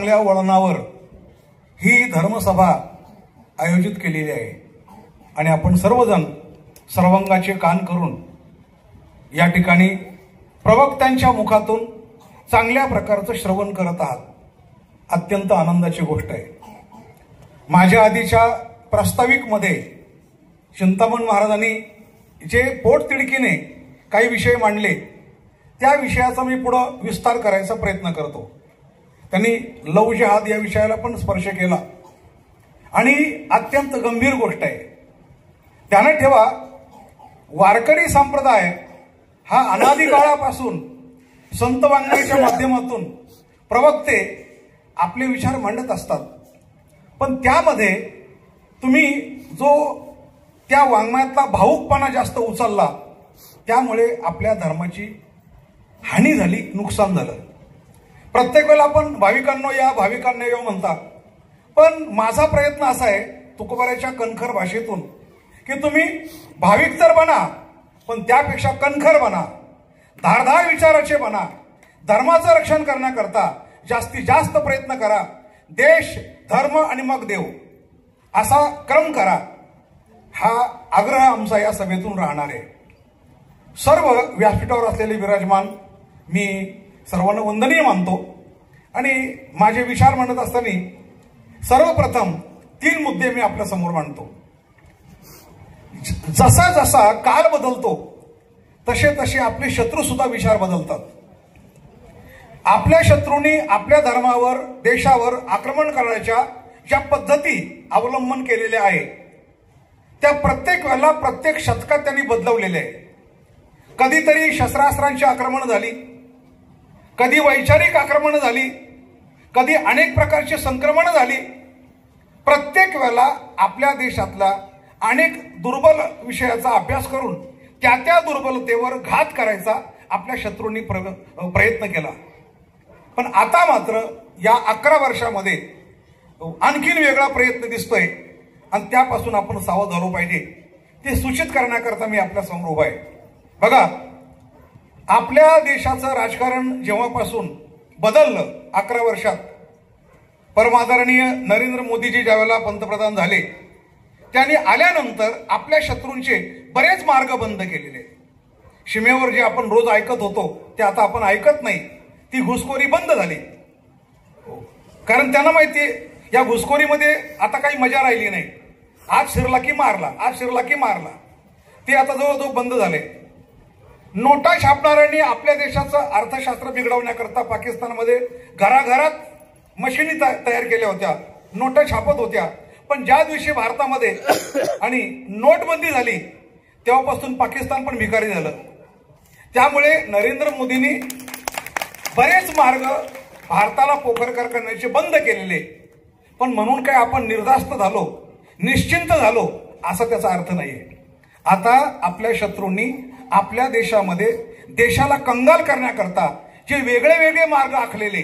चांगल्या वळणावर ही धर्मसभा आयोजित केलेली आहे आणि आपण सर्वजण सर्वांगाचे कान करून या ठिकाणी प्रवक्त्यांच्या मुखातून चांगल्या प्रकारचं श्रवण करत आहात. अत्यंत आनंदाची गोष्ट आहे. माझ्या आधीच्या प्रास्ताविकमध्ये चिंतामण महाराजांनी जे पोटतिडकीने काही विषय मांडले त्या विषयाचा मी पुढं विस्तार करायचा प्रयत्न करतो. त्यांनी लव जिहाद या विषयाला पण स्पर्श केला आणि अत्यंत गंभीर गोष्ट आहे. ध्यानात ठेवा, वारकरी संप्रदाय हा अनादी काळापासून संत वाङ्मयाच्या माध्यमातून प्रवक्ते आपले विचार मांडत असतात. पण त्यामध्ये तुम्ही जो त्या वाङ्मयातला भावुकपणा जास्त उचलला त्यामुळे आपल्या धर्माची हानी झाली, नुकसान झालं. प्रत्येक वेळेला आपण भाविकांनो या भाविकांना या म्हणता, पण माझा प्रयत्न असा आहे तुकोबाराच्या कणखर भाषेतून की तुम्ही भाविक तर बना, पण त्यापेक्षा कणखर बना, धारदार विचाराचे बना, धर्माचं रक्षण करण्याकरता जास्तीत जास्त प्रयत्न करा. देश, धर्म आणि मग देव असा क्रम करा. हा आग्रह आमचा या सभेतून राहणार आहे. सर्व व्यासपीठावर असलेले विराजमान मी सर्वांना वंदनीय मानतो आणि माझे विचार मांडत असताना सर्वप्रथम 3 मुद्दे मी आपल्या समोर मांडतो. जसा जसा काल बदलतो तसे तसे आपले शत्रू सुद्धा विचार बदलतात. आपल्या शत्रूंनी आपल्या धर्मावर, देशावर आक्रमण करण्याच्या ज्या पद्धती अवलंबन केलेल्या आहे त्या प्रत्येक वेळेला प्रत्येक शतकात त्यांनी बदलवलेल्या आहे. कधीतरी शस्त्रास्त्रांची आक्रमण झाली, कधी वैचारिक आक्रमण झाली, कधी अनेक प्रकारची संक्रमण झाली. प्रत्येक वेळेला आपल्या देशातला अनेक दुर्बल विषयाचा अभ्यास करून त्या त्या दुर्बलतेवर घात करायचा आपल्या शत्रूंनी प्रयत्न केला. पण आता मात्र या 11 वर्षामध्ये आणखीन वेगळा प्रयत्न दिसतोय आणि त्यापासून आपण सावध झालो पाहिजे ते सूचित करण्याकरता मी आपल्या समोर उभा आहे. बघा, आपल्या देशाचं राजकारण जेव्हापासून बदललं 11 वर्षात, परमादरणीय नरेंद्र मोदीजी ज्यावेळेला पंतप्रधान झाले त्यांनी आल्यानंतर आपल्या शत्रूंचे बरेच मार्ग बंद केलेले. सीमेवर जे आपण रोज ऐकत होतो ते आता आपण ऐकत नाही. ती घुसखोरी बंद झाली, कारण त्यांना माहिती या घुसखोरीमध्ये आता काही मजा राहिली नाही. आज शिरला की मारला, आज शिरला की मारला, ते आता जवळजवळ बंद झाले. नोटा छापणाऱ्यांनी आपल्या देशाचं अर्थशास्त्र बिघडवण्याकरता पाकिस्तानमध्ये घराघरात मशिनी तयार केल्या होत्या, नोटा छापत होत्या. पण ज्या दिवशी भारतामध्ये आणि नोटबंदी झाली तेव्हापासून पाकिस्तान पण भिकारी झालं. त्यामुळे नरेंद्र मोदींनी बरेच मार्ग भारताला पोखरकर करण्याचे बंद केलेले. पण म्हणून काय आपण निर्धास्त झालो, निश्चिंत झालो असा त्याचा अर्थ नाहीये. आता आपल्या शत्रूंनी आपल्या देशामध्ये देशाला कंगाल करण्याकरता जे वेगळे वेगळे मार्ग आखलेले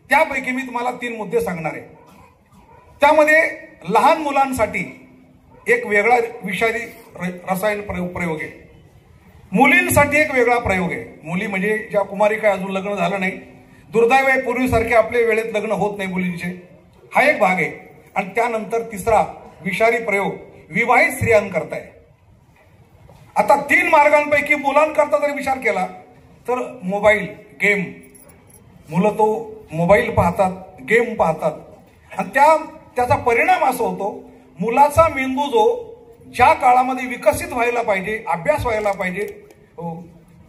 त्यापैकी मी तुम्हाला 3 मुद्दे सांगणार आहे. त्यामध्ये लहान मुलांसाठी एक वेगळा विषारी रसायन प्रयोग आहे, मुलींसाठी एक वेगळा प्रयोग आहे. मुली म्हणजे ज्या कुमारिका अजून लग्न झालं नाही, दुर्दैव आहे पूर्वीसारखे आपल्या वेळेत लग्न होत नाही मुलींचे, हा एक भाग आहे. आणि त्यानंतर तिसरा विषारी प्रयोग विवाहित स्त्रियांकरता आहे. आता 3 मार्गांपैकी मुलांकरता जर विचार केला तर मोबाईल गेम, मुलं तो मोबाईल पाहतात, गेम पाहतात आणि त्याचा परिणाम असा होतो मुलाचा मेंदू जो ज्या काळामध्ये विकसित व्हायला पाहिजे, अभ्यास व्हायला पाहिजे,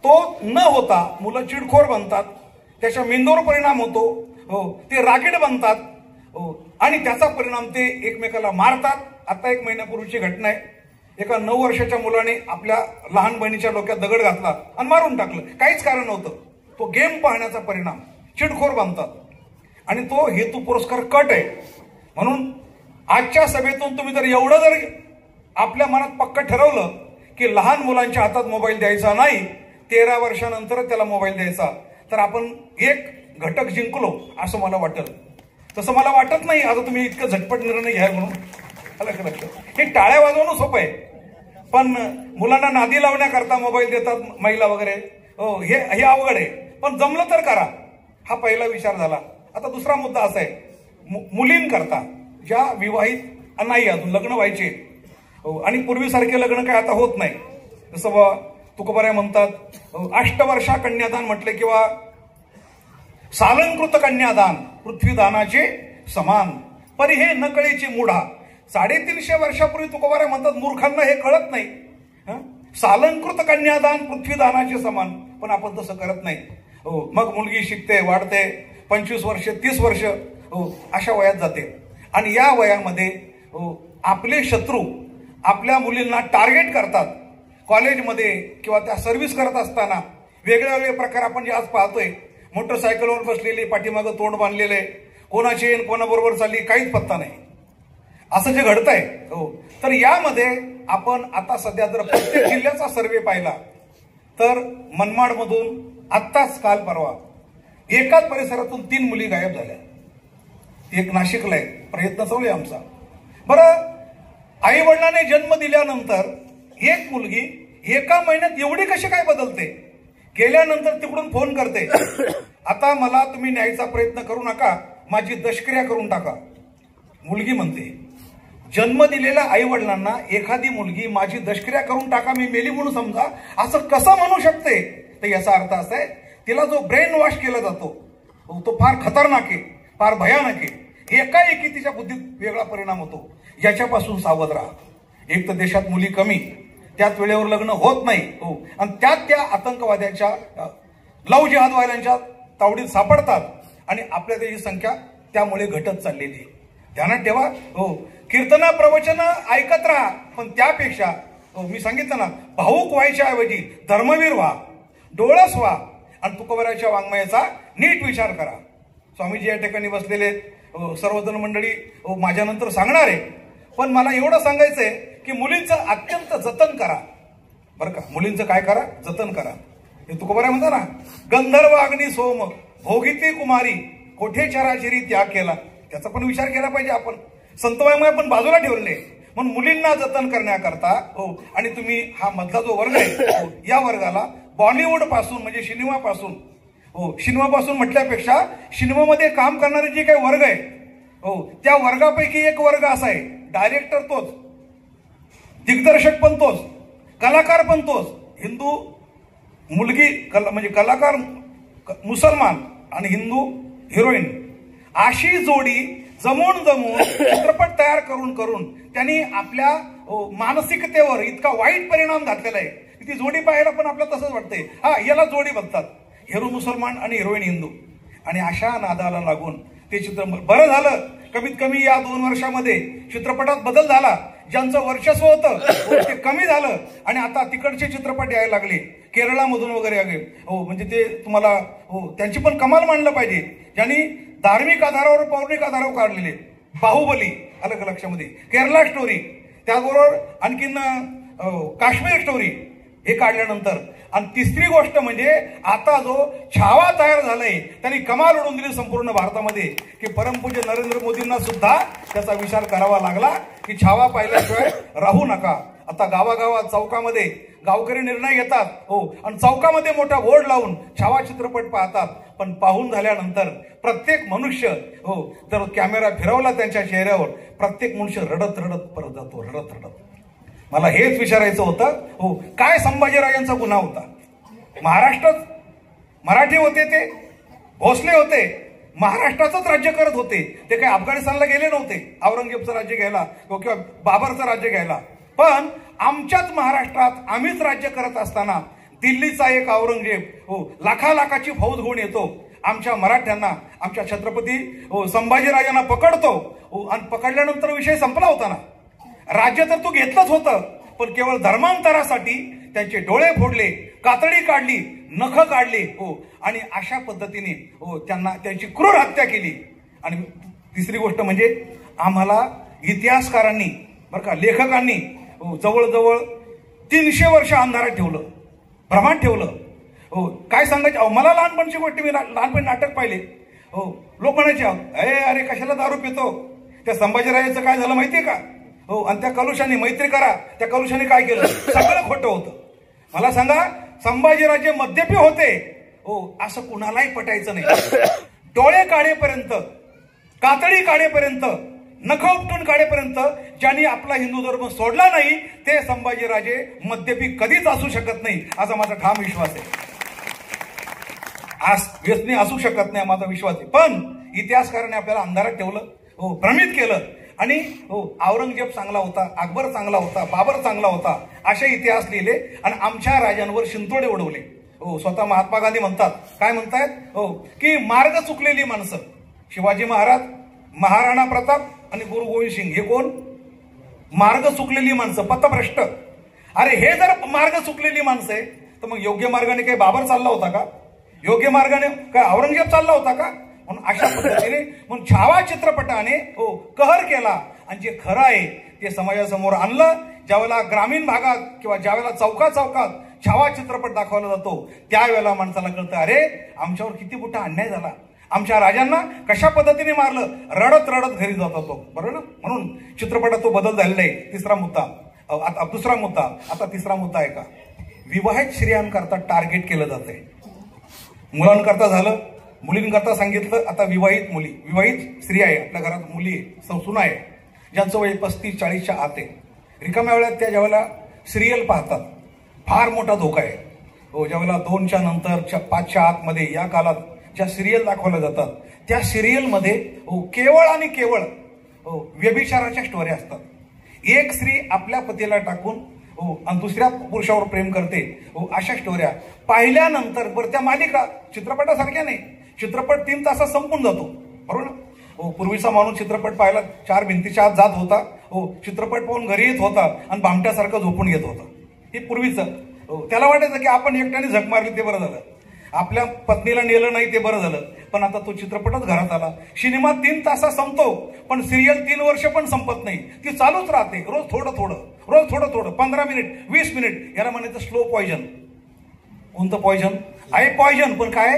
तो न होता मुलं चिडखोर बनतात, त्याच्या मेंदूवर परिणाम होतो, ते रागीट बनतात आणि त्याचा परिणाम ते एकमेकाला मारतात. आता 1 महिन्यापूर्वीची घटना आहे, एका 9 वर्षाच्या मुलाने आपल्या लहान बहिणीच्या डोक्यात दगड घातला आणि मारून टाकलं, काहीच कारण नव्हतं. तो गेम पाहण्याचा परिणाम, चिडखोर बनतात आणि तो हेतू पुरस्कार कट आहे. म्हणून आजच्या सभेतून तुम्ही जर एवढं जर आपल्या मनात पक्क ठरवलं की लहान मुलांच्या हातात मोबाईल द्यायचा नाही, 13 वर्षानंतर त्याला मोबाईल द्यायचा, तर आपण एक घटक जिंकलो असं मला वाटेल. तसं मला वाटत नाही. आता तुम्ही इतकं झटपट निर्णय घ्या म्हणून हे टाळ्या वाजवणं सोपं आहे, पण मुलांना नादी लावण्याकरता मोबाईल देतात महिला वगैरे, हे अवघड आहे. पण जमलं तर करा, हा पहिला विचार झाला. आता दुसरा मुद्दा असा आहे, मुलींकरता ज्या विवाहित नाही अजून लग्न व्हायचे आणि पूर्वीसारखे लग्न काय आता होत नाही, जसं तुकोबाराय म्हणतात अष्टवर्षा कन्यादान म्हटले किंवा सालंकृत कन्यादान पृथ्वीदानाचे समान, परी हे न कळेची मूढा. 350 वर्षापूर्वी तुकोबाराय म्हणतात मूर्खांना हे कळत नाही. सालंकृत कन्यादान पृथ्वीदानाचे समान, पण आपण तसं करत नाही. मग मुलगी शिकते, वाढते, 25 वर्ष 30 वर्ष अशा वयात जाते. आणि या वयामध्ये आपले शत्रू आपल्या मुलींना टार्गेट करतात. कॉलेजमध्ये किंवा त्या सर्व्हिस करत असताना वेगळे वेगळे प्रकार आपण जे आज पाहतोय. मोटरसायकलवर बसलेले, पाठीमागं तोंड बांधलेले, कोणाची कोणाबरोबर चालली काहीच पत्ता नाही, असं जे घडतंय. तर यामध्ये आपण आता सध्या जर प्रत्येक जिल्ह्याचा सर्वे पाहिला तर मनमाडमधून आत्ताच काल परवा एकाच परिसरातून 3 मुली गायब झाल्या. एक नाशिकला आहे, प्रयत्न चालू आहे आमचा. बरं, आई वडिलांनी जन्म दिल्यानंतर एक मुलगी एका महिन्यात एवढी कशी काय बदलते? गेल्यानंतर तिकडून फोन करते, आता मला तुम्ही न्यायचा प्रयत्न करू नका, माझी दशक्रिया करून टाका. मुलगी म्हणते, जन्म दिलेल्या आई वडिलांना एखादी मुलगी माझी दशक्रिया करून टाका, मी मेली म्हणून समजा, असं कसं म्हणू शकते? तर याचा अर्थ असा आहे, तिला जो ब्रेन वॉश केला जातो तो फार खतरनाक आहे, फार भयानक आहे. एकाएकी तिच्या बुद्धीत वेगळा परिणाम होतो. याच्यापासून सावध राहा. एक तर देशात मुली कमी, त्यात वेळेवर लग्न होत नाही, आणि त्यात त्या आतंकवाद्यांच्या लव जिहादवाल्यांच्या तावडीत सापडतात आणि आपल्या त्याची संख्या त्यामुळे घटत चाललेली आहे. ध्यानात ठेवा. कीर्तना प्रवचन ऐकत राहा, पण त्यापेक्षा मी सांगितलं ना, भाऊक व्हायच्या ऐवजी धर्मवीर व्हा, डोळस व्हा आणि तुकोबारायच्या वाङ्मयाचा नीट विचार करा. स्वामीजी या ठिकाणी बसलेले सर्वजण मंडळी माझ्यानंतर सांगणार आहे, पण मला एवढं सांगायचंय की मुलींचं अत्यंत जतन करा. बरं का, मुलींचं काय करा? जतन करा. हे तुकोबाराय म्हणता ना, गंधर्व अग्नी सोम भोगिती कुमारी कोठे चराचरी त्याग केला. त्याचा पण विचार केला पाहिजे आपण. संतवाङ्मय पण बाजूला ठेवले म्हणून मुलींना जतन करण्याकरता आणि तुम्ही हा मधला जो वर्ग आहे या वर्गाला बॉलिवूड पासून म्हणजे सिनेमापासून सिनेमापासून म्हटल्यापेक्षा सिनेमामध्ये काम करणारे जे काही वर्ग आहे त्या वर्गापैकी एक वर्ग असा आहे, डायरेक्टर तोच, दिग्दर्शक पण तोच, कलाकार पण तोच. हिंदू मुलगी म्हणजे कलाकार मुसलमान आणि हिंदू हिरोईन अशी जोडी जमून चित्रपट तयार करून त्यांनी आपल्या मानसिकतेवर इतका वाईट परिणाम घातलेला आहे. ती जोडी पाहायला पण आपल्याला तसंच वाटतंय, हा याला जोडी बघतात, हिरो मुसलमान आणि हिरोईन हिंदू. आणि अशा नादाला लागून ते चित्रपट बरं झालं, कमीत कमी या 2 वर्षामध्ये चित्रपटात बदल झाला. ज्यांचं वर्चस्व होतं ते कमी झालं आणि आता तिकडचे चित्रपट यायला लागले, केरळामधून वगैरे आले. म्हणजे ते तुम्हाला त्यांची पण कमाल मानलं पाहिजे. ज्यांनी धार्मिक आधारावर पौराणिक आधारावर काढलेले बाहुबली अलग लक्षामध्ये, केरला स्टोरी, त्याचबरोबर आणखीन काश्मीर स्टोरी हे काढल्यानंतर. आणि तिसरी गोष्ट म्हणजे आता जो छावा तयार झालाय त्यांनी कमाल उडवून दिली संपूर्ण भारतामध्ये, की परमपूज्य नरेंद्र मोदींना सुद्धा त्याचा विचार करावा लागला की छावा पाहिल्याशिवाय राहू नका. आता गावागावात चौकामध्ये गावकरी निर्णय घेतात आणि चौकामध्ये मोठा बोर्ड लावून छावा चित्रपट पाहतात. पण पाहून झाल्यानंतर प्रत्येक मनुष्य जर कॅमेरा फिरवला त्यांच्या चेहऱ्यावर प्रत्येक मनुष्य रडत रडत परत जातो, रडत रडत. मला हेच विचारायचं होतं, काय संभाजीराजांचा गुन्हा होता? महाराष्ट्रात मराठी होते, ते भोसले होते, महाराष्ट्राचंच राज्य करत होते. ते काही अफगाणिस्तानला गेले नव्हते औरंगजेबचं राज्य घ्यायला किंवा बाबरचं राज्य घ्यायला. पण आमच्याच महाराष्ट्रात आम्हीच राज्य करत असताना दिल्लीचा एक औरंगजेब लाखाची फौज घेऊन येतो, आमच्या मराठ्यांना, आमच्या छत्रपती संभाजीराजांना पकडतो आणि पकडल्यानंतर विषय संपला होता ना. राज्य तर तू घेतलंच होतं, पण केवळ धर्मांतरासाठी त्यांचे डोळे फोडले, कातडी काढली, नख काढली आणि अशा पद्धतीने त्यांना त्यांची क्रूर हत्या केली. आणि तिसरी गोष्ट म्हणजे आम्हाला इतिहासकारांनी बरं का, लेखकांनी जवळजवळ 300 वर्ष अंधारात ठेवलं, भ्रमात ठेवलं. काय सांगायचं, मला लहानपणची गोष्ट, मी लहानपणी नाटक पाहिले. लोक म्हणायचे, अरे कशाला दारू पितो? त्या संभाजीराजाचं काय झालं माहितीये का? आणि त्या कलुषाने मैत्री करा, त्या कलुषाने काय केलं? सगळं खोटं होतं. मला सांगा, संभाजीराजे मद्यपी होते असं कुणालाही पटायचं नाही. डोळे काढेपर्यंत कातडी काढेपर्यंत, नख उपटून काढेपर्यंत ज्यांनी आपला हिंदू धर्म सोडला नाही ते संभाजीराजे मद्यपी कधीच असू शकत नाही, असा माझा ठाम विश्वास आहे. आज व्यसनी असू शकत नाही माझा विश्वास आहे. पण इतिहासकाराने आपल्याला अंधारात ठेवलं, हो, भ्रमित केलं. आणि हो, औरंगजेब चांगला होता, अकबर चांगला होता, बाबर चांगला होता, असे इतिहास लिहिले आणि आमच्या राजांवर शिंतोडे उडवले. हो, स्वतः महात्मा गांधी म्हणतात, काय म्हणतायत, हो, की मार्ग चुकलेली माणसं शिवाजी महाराज, महाराणा प्रताप आणि गुरु गोविंद सिंग हे कोण? मार्ग चुकलेली माणसं, पथभ्रष्ट. अरे हे जर मार्ग चुकलेली माणसं आहे तर मग योग्य मार्गाने काही बाबर चालला होता का? योग्य मार्गाने काय औरंगजेब चालला होता का? म्हणून अशा पद्धतीने म्हणून छावा चित्रपटाने हो कहर केला आणि जे खरं आहे ते समाजासमोर आणलं. ज्यावेळेला ग्रामीण भागात किंवा ज्यावेळेला चौका चौकात छावा चित्रपट दाखवला जातो त्यावेळेला माणसाला कळतं, अरे आमच्यावर किती मोठा अन्याय झाला, आमच्या राजांना कशा पद्धतीने मारलं, रडत रडत घरी जात होतो. बरोबर ना? म्हणून चित्रपटात तो बदल झालेला आहे. तिसरा मुद्दा, आता दुसरा मुद्दा, आता तिसरा मुद्दा आहे का, विवाहित स्त्रियांकरता टार्गेट केलं जात आहे. मुलांकरता झालं, मुलींकरता सांगितलं, आता विवाहित मुली, विवाहित स्त्री आहे, आपल्या घरात मुली आहे, सुना आहे, ज्यांचं वय 35-40च्या आत आहे. रिकाम्या वेळात त्या ज्यावेळेला सिरियल पाहतात फार मोठा धोका आहे. हो, ज्यावेळेला 2च्या नंतर 5च्या आतमध्ये या काळात ज्या सिरियल दाखवल्या जातात त्या सिरियलमध्ये हो केवळ आणि केवळ हो व्यभिचाराच्या स्टोऱ्या असतात. एक स्त्री आपल्या पतीला टाकून हो आणि दुसऱ्या पुरुषावर प्रेम करते, हो अशा स्टोऱ्या पाहिल्यानंतर बरं त्या मालिका चित्रपटासारख्या नाही, चित्रपट 3 तासात संपून जातो. बरोबर ना? हो, पूर्वीचा माणूस चित्रपट पाहायला 4 भिंतीच्या आत जात होता, हो चित्रपट पाहून घरी येत होता आणि भामट्यासारखं झोपून घेत होता. हे पूर्वीचं. हो, त्याला वाटायचं की आपण एकट्याने झक मारली ते बरं झालं, आपल्या पत्नीला नेलं नाही ते बरं झालं. पण आता तो चित्रपटच घरात आला. सिनेमा 3 तासात संपतो पण सिरियल 3 वर्ष पण संपत नाही, ती चालूच राहते. रोज थोडं थोडं, रोज थोडं थोडं, 15 मिनिट 20 मिनिट. याला म्हणायचं स्लो पॉइजन. कोणतं पॉइजन आहे? पॉइजन, पण काय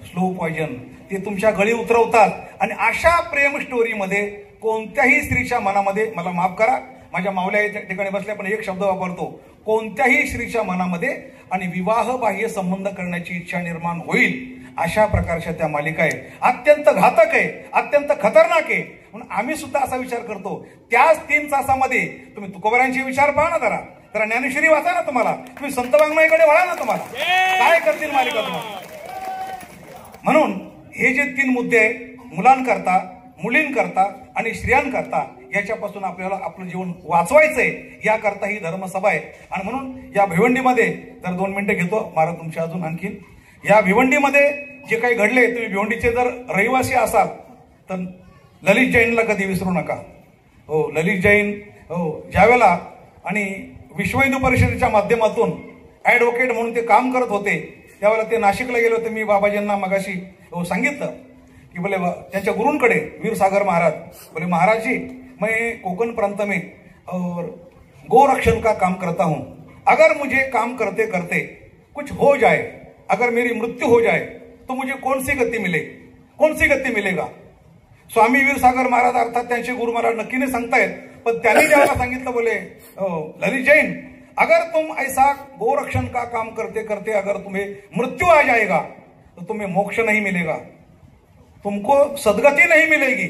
स्लो पॉइजन. ते तुमच्या गळी उतरवतात. आणि अशा प्रेम स्टोरीमध्ये कोणत्याही स्त्रीच्या मनामध्ये, मला माफ करा माझ्या मावल्या या ठिकाणी बसल्या पण एक शब्द वापरतो, कोणत्याही स्त्रीच्या मनामध्ये आणि विवाह बाह्य संबंध करण्याची इच्छा निर्माण होईल अशा प्रकारच्या त्या मालिका आहे. अत्यंत घातक आहे, अत्यंत खतरनाक आहे. म्हणून आम्ही सुद्धा असा विचार करतो, त्याच 3 तासामध्ये तुम्ही तुकोबारांचे विचार पहा ना, जरा ज्ञानेश्वरी वाचा ना, तुम्हाला तुम्ही संत वाङ्मयाकडे वळा ना, तुम्हाला काय करतील मालिका तुम्हाला. म्हणून हे जे 3 मुद्दे आहे, मुलांकरता, मुलींकरता आणि स्त्रियांकरता, याच्यापासून आपल्याला आपलं जीवन वाचवायचंय, याकरता ही धर्मसभा आहे. आणि म्हणून या भिवंडीमध्ये जर 2 मिनिटं घेतो महाराज तुमच्या अजून आणखीन, या भिवंडीमध्ये जे काही घडले, तुम्ही भिवंडीचे जर रहिवासी असाल तर ललित जैनला कधी विसरू नका. हो, ललित जैन हो ज्यावेळेला आणि विश्व हिंदू परिषदेच्या माध्यमातून ॲडव्होकेट म्हणून ते काम करत होते, त्यावेळेला ते नाशिकला गेले होते. मी बाबाजींना मगाशी हो सांगितलं कि बोले त्यांच्या गुरूंकडे वीर सागर महाराज बोले, महाराज जी मैं कोकण प्रांत में और गोरक्षण का काम करता हूं, अगर मुझे काम करते करते कुछ हो जाए, अगर मेरी मृत्यु हो जाए तो मुझे कौन सी गति मिले, कौन सी गति मिलेगा. स्वामी वीर सागर महाराज अर्थात त्यांचे गुरु महाराज नक्कीने सांगतायत. पण त्यांनी ज्यावेळेला सांगितलं बोले ललित जैन, अगर तुम ऐसा गोरक्षण का काम करते करते अगर तुम्हें मृत्यु आ जाएगा तो तुम्हें मोक्ष नहीं मिलेगा, तुमको सदगति नहीं मिलेगी,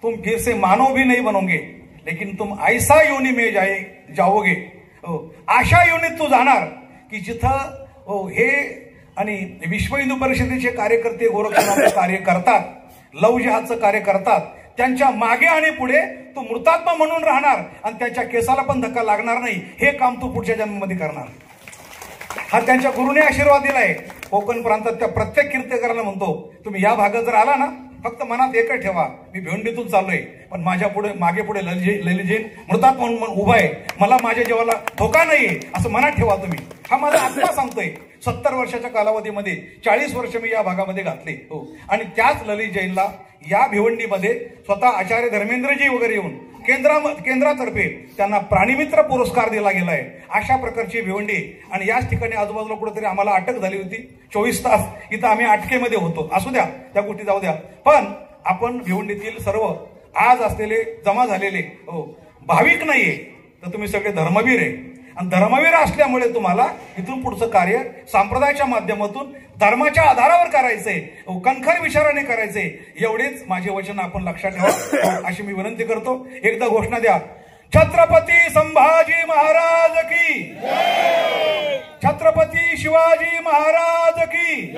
तुम फिर से मानव भी नहीं बनोगे, लेकिन तुम ऐसा योनी में जाओगे, अशा योनीत तू जाणार की जिथं हे आणि विश्व हिंदू परिषदेचे कार्यकर्ते गोरक्षणाचं कार्य करतात, लव जिहादचं कार्य करतात, त्यांच्या मागे आणि पुढे तू मृतात्मा म्हणून राहणार आणि त्याच्या केसाला पण धक्का लागणार नाही. हे काम तू पुढच्या जन्मामध्ये करणार. हा त्यांच्या गुरुने आशीर्वाद दिलाय. कोकण प्रांतात त्या प्रत्येक कीर्तकाराला म्हणतो, तुम्ही या भागात जर आला ना, फक्त मनात एकच ठेवा, मी भिवंडीतून चाललोय पण माझ्या पुढे मागे पुढे ललित जैन मृतात्मा म्हणून उभा आहे, मला माझ्या जीवाला धोका नाहीये असं मनात ठेवा तुम्ही. हा माझा आत्मा सांगतोय. 70 वर्षाच्या कालावधीमध्ये 40 वर्ष मी या भागामध्ये घातले. हो, आणि त्याच ललित जैनला या भिवंडीमध्ये स्वतः आचार्य धर्मेंद्रजी वगैरे येऊन केंद्रातर्फे त्यांना प्राणीमित्र पुरस्कार दिला गेलाय. अशा प्रकारची भिवंडी. आणि याच ठिकाणी आजूबाजूला कुठेतरी आम्हाला अटक झाली होती. 24 तास इथं आम्ही अटकेमध्ये होतो. असू द्या, त्या गोष्टी जाऊ द्या. पण आपण भिवंडीतील सर्व आज असलेले जमा झालेले भाविक नाहीये तर तुम्ही सगळे धर्मवीर आहे. आणि धर्मवीर असल्यामुळे तुम्हाला इथून पुढचं कार्य संप्रदायाच्या माध्यमातून धर्माच्या आधारावर करायचंय, कणखर विचाराने करायचंय. एवढेच माझे वचन आपण लक्षात ठेवा अशी मी विनंती करतो. एकदा घोषणा द्या. छत्रपती संभाजी महाराज की, छत्रपती शिवाजी महाराज की.